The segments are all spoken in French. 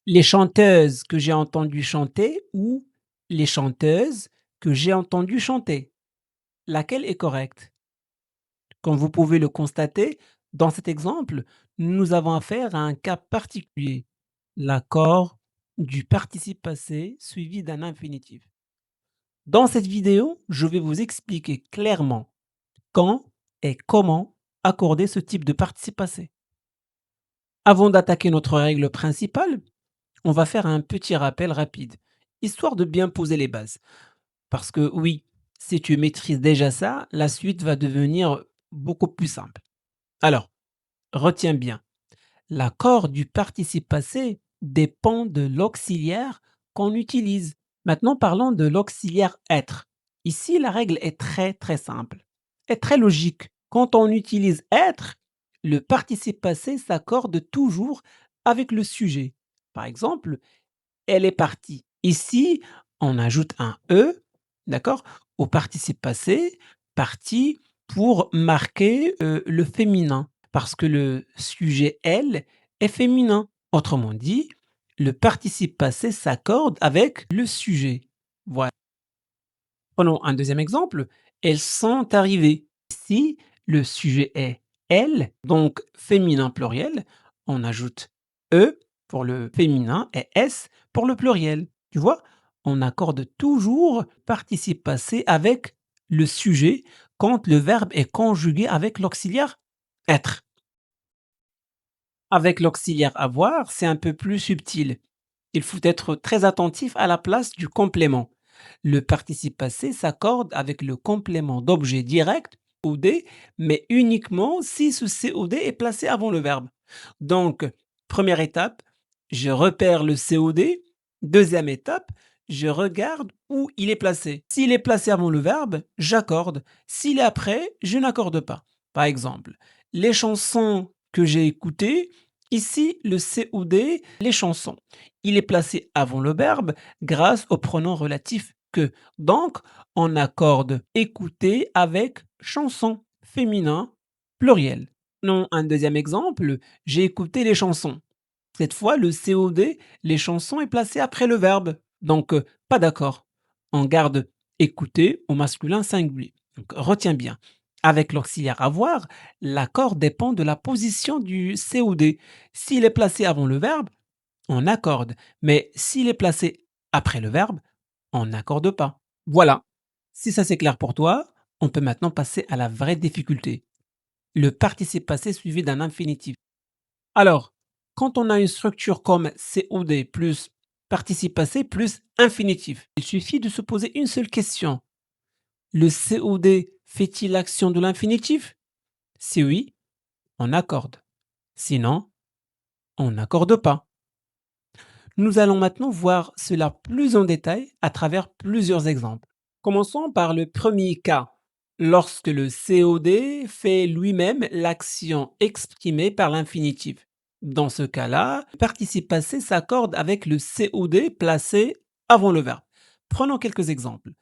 Les chanteuses que j'ai entendues chanter ou les chanteuses que j'ai entendues chanter? Laquelle est correcte? Comme vous pouvez le constater, dans cet exemple, nous avons affaire à un cas particulier, l'accord du participe passé suivi d'un infinitif. Dans cette vidéo, je vais vous expliquer clairement quand et comment accorder ce type de participe passé. Avant d'attaquer notre règle principale, on va faire un petit rappel rapide, histoire de bien poser les bases. Parce que oui, si tu maîtrises déjà ça, la suite va devenir beaucoup plus simple. Alors, retiens bien, l'accord du participe passé dépend de l'auxiliaire qu'on utilise. Maintenant, parlons de l'auxiliaire être. Ici, la règle est très simple et très logique. Quand on utilise être, le participe passé s'accorde toujours avec le sujet. Par exemple, elle est partie. Ici, on ajoute un E, d'accord, au participe passé, partie, pour marquer le féminin, parce que le sujet elle est féminin. Autrement dit, le participe passé s'accorde avec le sujet. Voilà. Prenons un deuxième exemple. Elles sont arrivées. Ici, le sujet est elle, donc féminin pluriel. On ajoute E pour le féminin et S pour le pluriel. Tu vois, on accorde toujours participe passé avec le sujet quand le verbe est conjugué avec l'auxiliaire être. Avec l'auxiliaire avoir, c'est un peu plus subtil. Il faut être très attentif à la place du complément. Le participe passé s'accorde avec le complément d'objet direct, OD, mais uniquement si ce COD est placé avant le verbe. Donc, première étape, je repère le COD. Deuxième étape, je regarde où il est placé. S'il est placé avant le verbe, j'accorde. S'il est après, je n'accorde pas. Par exemple, les chansons que j'ai écoutées, ici le COD, les chansons. Il est placé avant le verbe grâce au pronom relatif que. Donc, on accorde écouter avec chanson féminin pluriel. Non, un deuxième exemple, j'ai écouté les chansons. Cette fois, le COD, les chansons, est placé après le verbe. Donc, pas d'accord. On garde écouter au masculin singulier. Donc, retiens bien. Avec l'auxiliaire avoir, l'accord dépend de la position du COD. S'il est placé avant le verbe, on accorde. Mais s'il est placé après le verbe, on n'accorde pas. Voilà. Si ça c'est clair pour toi, on peut maintenant passer à la vraie difficulté. Le participe passé suivi d'un infinitif. Alors, quand on a une structure comme COD plus participe passé plus infinitif, il suffit de se poser une seule question. Le COD fait-il l'action de l'infinitif? Si oui, on accorde. Sinon, on n'accorde pas. Nous allons maintenant voir cela plus en détail à travers plusieurs exemples. Commençons par le premier cas, lorsque le COD fait lui-même l'action exprimée par l'infinitif. Dans ce cas-là, le participe passé s'accorde avec le COD placé avant le verbe. Prenons quelques exemples.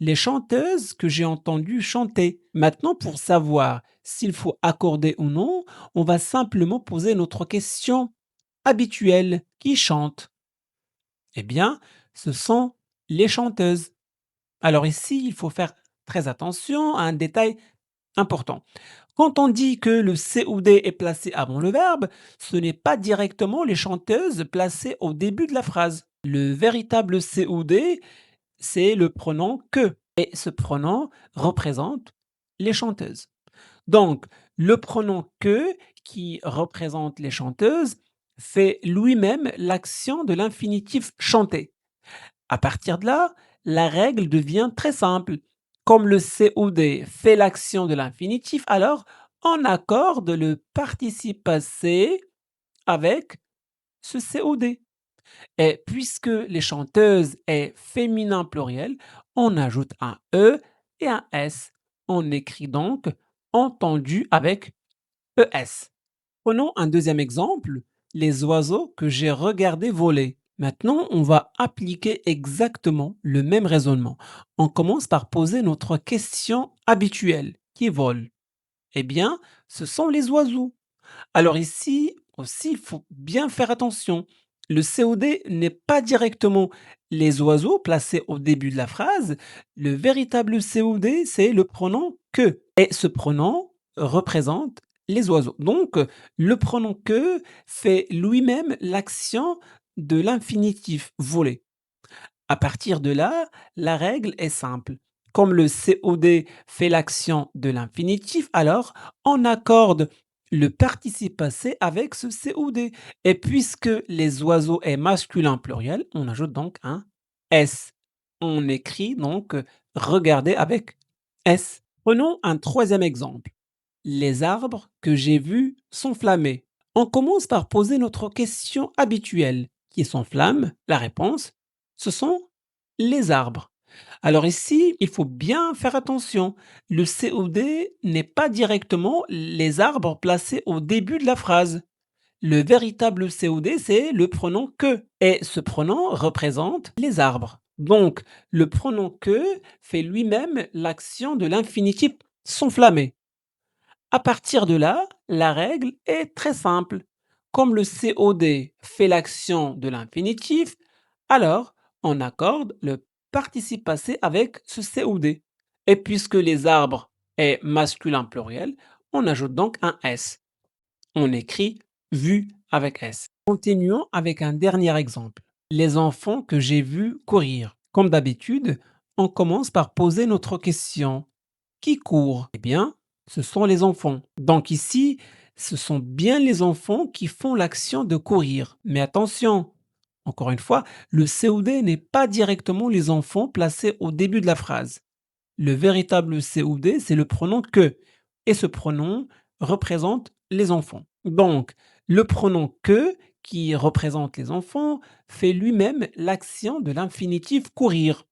Les chanteuses que j'ai entendues chanter. Maintenant, pour savoir s'il faut accorder ou non, on va simplement poser notre question habituelle. Qui chante? Eh bien, ce sont les chanteuses. Alors ici, il faut faire très attention à un détail important. Quand on dit que le COD est placé avant le verbe, ce n'est pas directement les chanteuses placées au début de la phrase. Le véritable COD, c'est le pronom que. Et ce pronom représente les chanteuses. Donc, le pronom que, qui représente les chanteuses, fait lui-même l'action de l'infinitif chanter. À partir de là, la règle devient très simple. Comme le COD fait l'action de l'infinitif, alors on accorde le participe passé avec ce COD. Et puisque les chanteuses est féminin pluriel, on ajoute un E et un S. On écrit donc entendu avec ES. Prenons un deuxième exemple, les oiseaux que j'ai regardés voler. Maintenant, on va appliquer exactement le même raisonnement. On commence par poser notre question habituelle. Qui vole? Eh bien, ce sont les oiseaux. Alors ici aussi, il faut bien faire attention. Le COD n'est pas directement les oiseaux placés au début de la phrase. Le véritable COD, c'est le pronom que. Et ce pronom représente les oiseaux. Donc, le pronom que fait lui-même l'action de l'infinitif voler. À partir de là, la règle est simple. Comme le COD fait l'action de l'infinitif, alors on accorde le participe passé avec ce COD. Et puisque les oiseaux est masculin pluriel, on ajoute donc un S. On écrit donc regardez avec S. Prenons un troisième exemple. Les arbres que j'ai vus s'enflammer. On commence par poser notre question habituelle qui s'enflamme. La réponse, ce sont les arbres. Alors ici, il faut bien faire attention. Le COD n'est pas directement les arbres placés au début de la phrase. Le véritable COD, c'est le pronom que. Et ce pronom représente les arbres. Donc, le pronom que fait lui-même l'action de l'infinitif s'enflammer. À partir de là, la règle est très simple. Comme le COD fait l'action de l'infinitif, alors on accorde le participe passé avec ce COD. Et puisque les arbres est masculin pluriel, on ajoute donc un S. On écrit vu avec S. Continuons avec un dernier exemple. Les enfants que j'ai vus courir. Comme d'habitude, on commence par poser notre question. Qui court? Eh bien, ce sont les enfants. Donc ici, ce sont bien les enfants qui font l'action de courir. Mais attention, encore une fois, le COD n'est pas directement les enfants placés au début de la phrase. Le véritable COD, c'est le pronom que. Et ce pronom représente les enfants. Donc, le pronom que, qui représente les enfants, fait lui-même l'action de l'infinitif courir.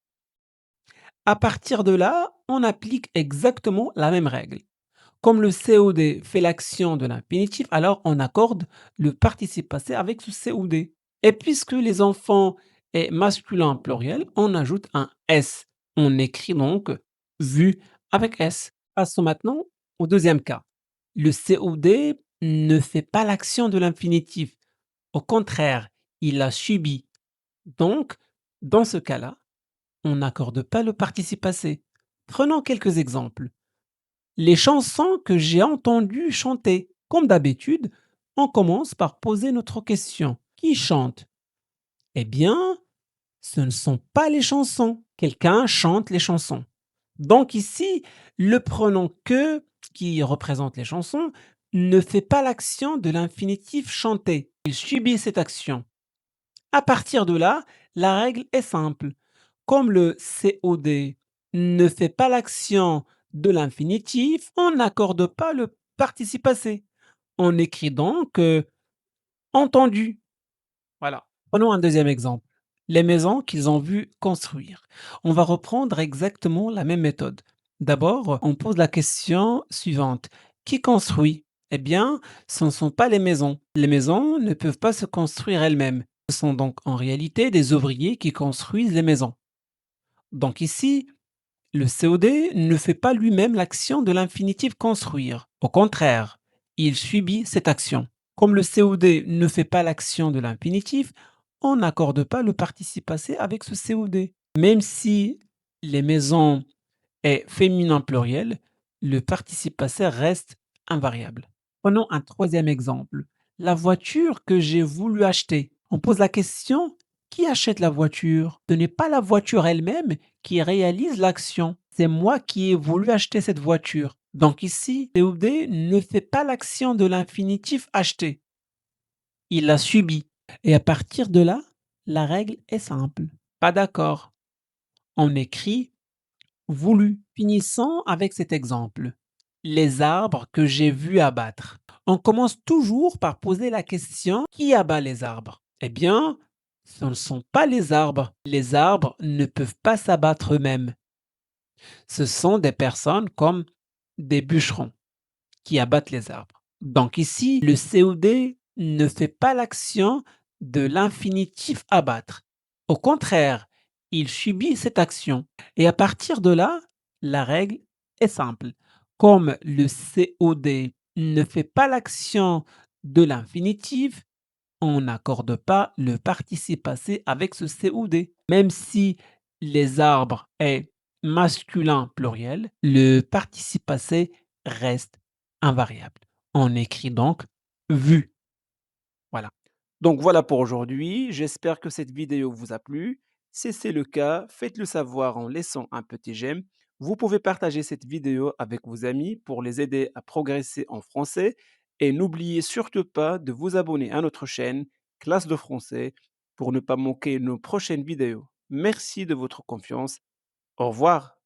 À partir de là, on applique exactement la même règle. Comme le COD fait l'action de l'infinitif, alors on accorde le participe passé avec ce COD. Et puisque les enfants est masculin pluriel, on ajoute un S. On écrit donc vu avec S. Passons maintenant au deuxième cas. Le COD ne fait pas l'action de l'infinitif. Au contraire, il l'a subi. Donc, dans ce cas-là, on n'accorde pas le participe passé. Prenons quelques exemples. Les chansons que j'ai entendues chanter. Comme d'habitude, on commence par poser notre question. Qui chante? Eh bien, ce ne sont pas les chansons. Quelqu'un chante les chansons. Donc ici, le pronom que, qui représente les chansons, ne fait pas l'action de l'infinitif chanter. Il subit cette action. À partir de là, la règle est simple. Comme le COD ne fait pas l'action de l'infinitif, on n'accorde pas le participe passé. On écrit donc entendu. Voilà. Prenons un deuxième exemple. Les maisons qu'ils ont vu construire. On va reprendre exactement la même méthode. D'abord, on pose la question suivante. Qui construit? Eh bien, ce ne sont pas les maisons. Les maisons ne peuvent pas se construire elles-mêmes. Ce sont donc en réalité des ouvriers qui construisent les maisons. Donc ici, le COD ne fait pas lui-même l'action de l'infinitif construire. Au contraire, il subit cette action. Comme le COD ne fait pas l'action de l'infinitif, on n'accorde pas le participe passé avec ce COD. Même si les maisons est féminin pluriel, le participe passé reste invariable. Prenons un troisième exemple. La voiture que j'ai voulu acheter. On pose la question, qui achète la voiture? Ce n'est pas la voiture elle-même qui réalise l'action. C'est moi qui ai voulu acheter cette voiture. Donc ici, COD ne fait pas l'action de l'infinitif acheter. Il l'a subi. Et à partir de là, la règle est simple. Pas d'accord. On écrit voulu. Finissons avec cet exemple. Les arbres que j'ai vus abattre. On commence toujours par poser la question qui abat les arbres? Eh bien, ce ne sont pas les arbres. Les arbres ne peuvent pas s'abattre eux-mêmes. Ce sont des personnes comme des bûcherons qui abattent les arbres. Donc ici, le COD ne fait pas l'action de l'infinitif abattre. Au contraire, il subit cette action. Et à partir de là, la règle est simple. Comme le COD ne fait pas l'action de l'infinitif, On n'accorde pas le participe passé avec ce COD. Même si les arbres est masculin pluriel, le participe passé reste invariable. On écrit donc vu. Voilà. Donc voilà pour aujourd'hui. J'espère que cette vidéo vous a plu. Si c'est le cas, faites-le savoir en laissant un petit j'aime. Vous pouvez partager cette vidéo avec vos amis pour les aider à progresser en français. Et n'oubliez surtout pas de vous abonner à notre chaîne Classe de français pour ne pas manquer nos prochaines vidéos. Merci de votre confiance. Au revoir.